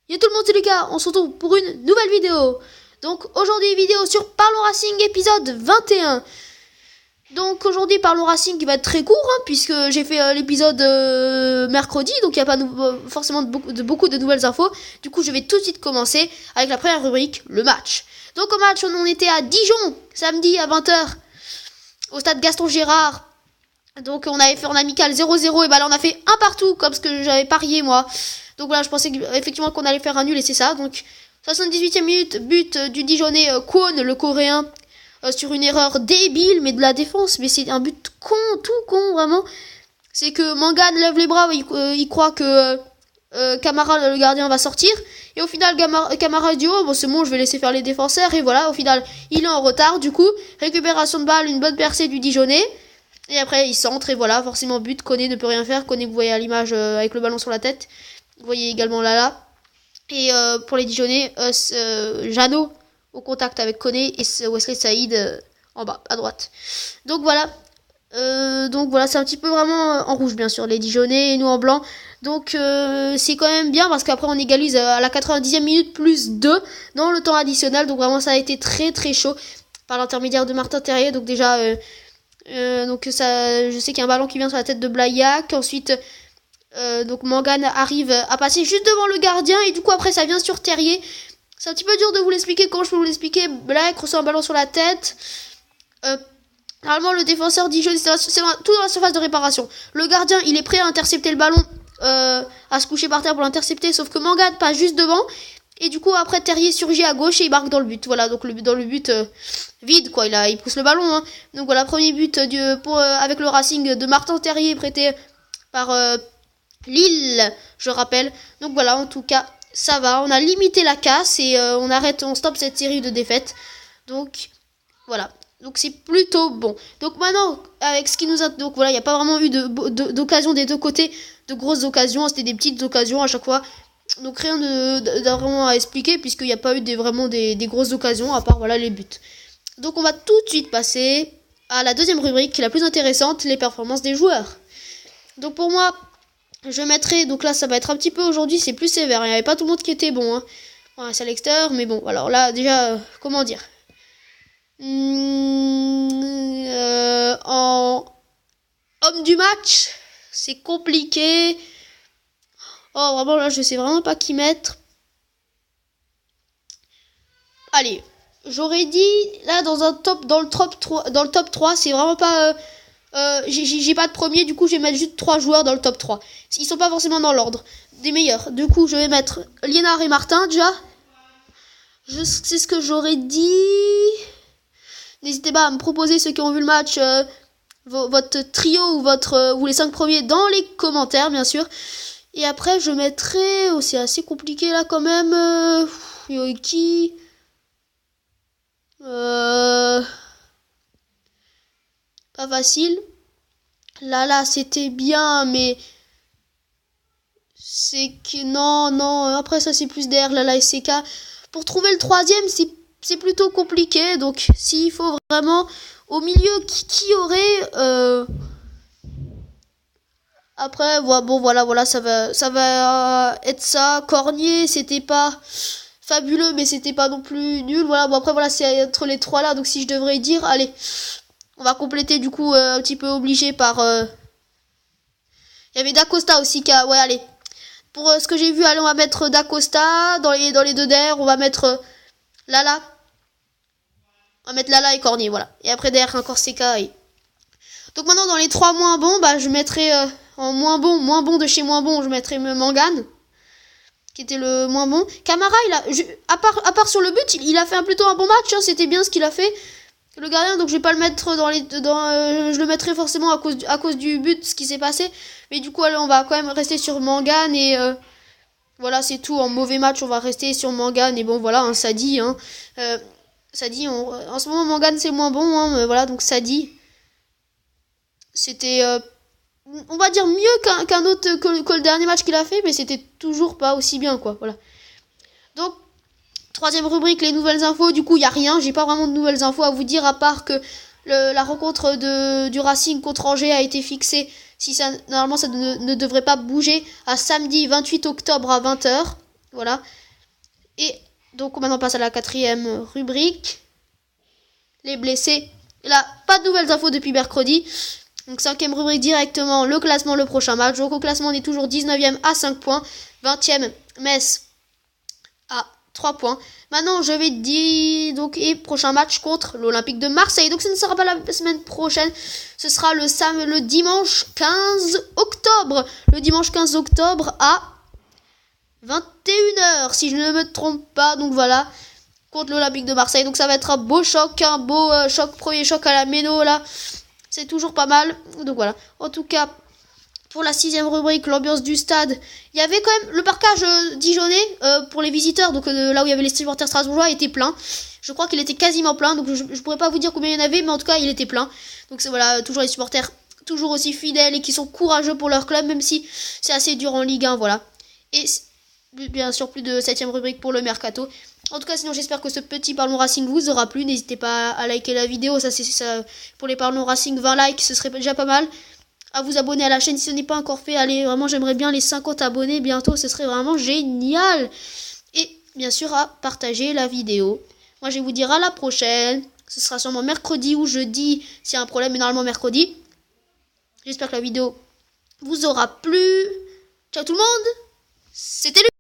Yo tout le monde, c'est Lucas, on se retrouve pour une nouvelle vidéo. Donc aujourd'hui, vidéo sur Parlons Racing épisode 21. Donc aujourd'hui, Parlons Racing qui va être très court, puisque j'ai fait l'épisode mercredi, donc il n'y a pas forcément beaucoup de nouvelles infos. Du coup, je vais tout de suite commencer avec la première rubrique, le match. Donc au match, on était à Dijon, samedi à 20h, au stade Gaston Gérard. Donc on avait fait en amical 0-0, et bah là on a fait un partout, comme ce que j'avais parié moi. Donc voilà, je pensais effectivement qu'on allait faire un nul et c'est ça. Donc 78e minute, but du Dijonais Kwon, le coréen, sur une erreur débile, mais de la défense. Mais c'est un but con, tout con vraiment. C'est que Mangan lève les bras, il croit que Camara, le gardien, va sortir. Et au final, Camara dit oh bon c'est bon, je vais laisser faire les défenseurs. Et voilà, au final, il est en retard. Du coup, récupération de balle, une bonne percée du Dijonais. Et après, il centre et voilà, forcément but. Koné ne peut rien faire. Koné, vous voyez à l'image avec le ballon sur la tête. Vous voyez également Lala. Et pour les Dijonais, Jeannot au contact avec Koné et Wesley Saïd en bas, à droite. Donc voilà, c'est un petit peu vraiment en rouge bien sûr, les Dijonais et nous en blanc. Donc c'est quand même bien parce qu'après on égalise à la 90e minute plus 2 dans le temps additionnel. Donc vraiment ça a été très très chaud par l'intermédiaire de Martin Terrier. Donc déjà, donc ça, je sais qu'il y a un ballon qui vient sur la tête de Blaillac. Ensuite... donc Mangan arrive à passer juste devant le gardien et du coup après ça vient sur Terrier. C'est un petit peu dur de vous l'expliquer. Comment je peux vous l'expliquer? Black reçoit un ballon sur la tête. Normalement le défenseur Dijon, c'est tout dans la surface de réparation. Le gardien il est prêt à intercepter le ballon, à se coucher par terre pour l'intercepter, sauf que Mangan passe juste devant. Et du coup après Terrier surgit à gauche et il marque dans le but. Voilà, donc dans le but vide quoi, il pousse le ballon. Donc voilà, premier but avec le Racing de Martin Terrier prêté par Lille, je rappelle. Donc voilà, en tout cas, ça va. On a limité la casse et on stoppe cette série de défaites. Donc voilà. Donc c'est plutôt bon. Donc maintenant, avec ce qui nous a... Donc voilà, il n'y a pas vraiment eu d'occasion des deux côtés, de grosses occasions. C'était des petites occasions à chaque fois. Donc rien de vraiment à expliquer, puisqu'il n'y a pas eu vraiment des grosses occasions, à part voilà les buts. Donc on va tout de suite passer à la deuxième rubrique, qui est la plus intéressante, les performances des joueurs. Donc pour moi... je mettrai, donc là ça va être un petit peu aujourd'hui, c'est plus sévère, il n'y avait pas tout le monde qui était bon, voilà, c'est à l'extérieur, mais bon, alors là déjà, comment dire, en homme du match, c'est compliqué, oh vraiment là je sais vraiment pas qui mettre, allez, j'aurais dit, là dans le top 3, c'est vraiment pas... j'ai pas de premier, du coup je vais mettre juste 3 joueurs dans le top 3. Ils sont pas forcément dans l'ordre des meilleurs. Du coup je vais mettre Liénard et Martin déjà. C'est ce que j'aurais dit. N'hésitez pas à me proposer ceux qui ont vu le match, votre trio ou les 5 premiers dans les commentaires bien sûr. Et après je mettrai, c'est assez compliqué là quand même, Yoiki, pas facile. Là, c'était bien, mais c'est que non. Après ça, c'est plus derrière Lala et CK. Pour trouver le troisième, c'est plutôt compliqué. Donc, s'il faut vraiment au milieu, qui aurait après, bon, voilà, ça va être ça. Cornier, c'était pas fabuleux, mais c'était pas non plus nul. Voilà, bon après voilà, c'est entre les trois là. Donc si je devrais dire, allez. On va compléter du coup un petit peu obligé par... Il y avait Dacosta aussi qui a... Ouais, allez. Pour ce que j'ai vu, allez, on va mettre Dacosta. Dans les deux derrière, on va mettre Lala. On va mettre Lala et Cornier, voilà. Et après derrière encore CK. Donc maintenant, dans les 3 moins bons, je mettrai en moins bon de chez moins bon, je mettrai Mangan, qui était le moins bon. Camara, à part sur le but, il a fait plutôt un bon match. C'était bien ce qu'il a fait. Le gardien, donc je vais pas le mettre je le mettrai forcément à cause du but, ce qui s'est passé, mais du coup allez, on va quand même rester sur Mangan et voilà, c'est tout. En mauvais match on va rester sur Mangan et bon voilà, Sadi, Sadi, en ce moment Mangan c'est moins bon, voilà, donc Sadi c'était on va dire mieux qu'un autre que le dernier match qu'il a fait, mais c'était toujours pas aussi bien quoi, voilà. Donc troisième rubrique, les nouvelles infos. Du coup, il n'y a rien. J'ai pas vraiment de nouvelles infos à vous dire, à part que la rencontre du Racing contre Angers a été fixée. Normalement, ça ne devrait pas bouger à samedi 28 octobre à 20h. Voilà. Et donc maintenant on passe à la 4e rubrique. Les blessés. Et là, pas de nouvelles infos depuis mercredi. Donc 5e rubrique directement, le classement, le prochain match. Donc au classement on est toujours 19e à 5 points. 20e Metz à 3 points. Maintenant je vais dire donc et prochain match contre l'Olympique de Marseille. Donc ce ne sera pas la semaine prochaine. Ce sera le dimanche 15 octobre. Le dimanche 15 octobre à 21h si je ne me trompe pas. Donc voilà. Contre l'Olympique de Marseille. Donc ça va être un beau choc. Un beau choc. Premier choc à la Méno là. C'est toujours pas mal. Donc voilà. En tout cas, pour la 6e rubrique, l'ambiance du stade, il y avait quand même le parcage dijonnais pour les visiteurs. Donc là où il y avait les supporters strasbourgeois était plein. Je crois qu'il était quasiment plein. Donc je pourrais pas vous dire combien il y en avait, mais en tout cas il était plein. Donc c'est voilà, toujours les supporters toujours aussi fidèles et qui sont courageux pour leur club, même si c'est assez dur en Ligue 1. Voilà. Et bien sûr plus de 7e rubrique pour le mercato. En tout cas, sinon j'espère que ce petit Parlons Racing vous aura plu. N'hésitez pas à liker la vidéo. Ça c'est ça pour les Parlons Racing, 20 likes, ce serait déjà pas mal. À vous abonner à la chaîne si ce n'est pas encore fait. Allez, vraiment j'aimerais bien les 50 abonnés bientôt, ce serait vraiment génial. Et bien sûr à partager la vidéo. Moi je vais vous dire à la prochaine. Ce sera sûrement mercredi ou jeudi s'il y a un problème, mais normalement mercredi. J'espère que la vidéo vous aura plu. Ciao tout le monde. C'était le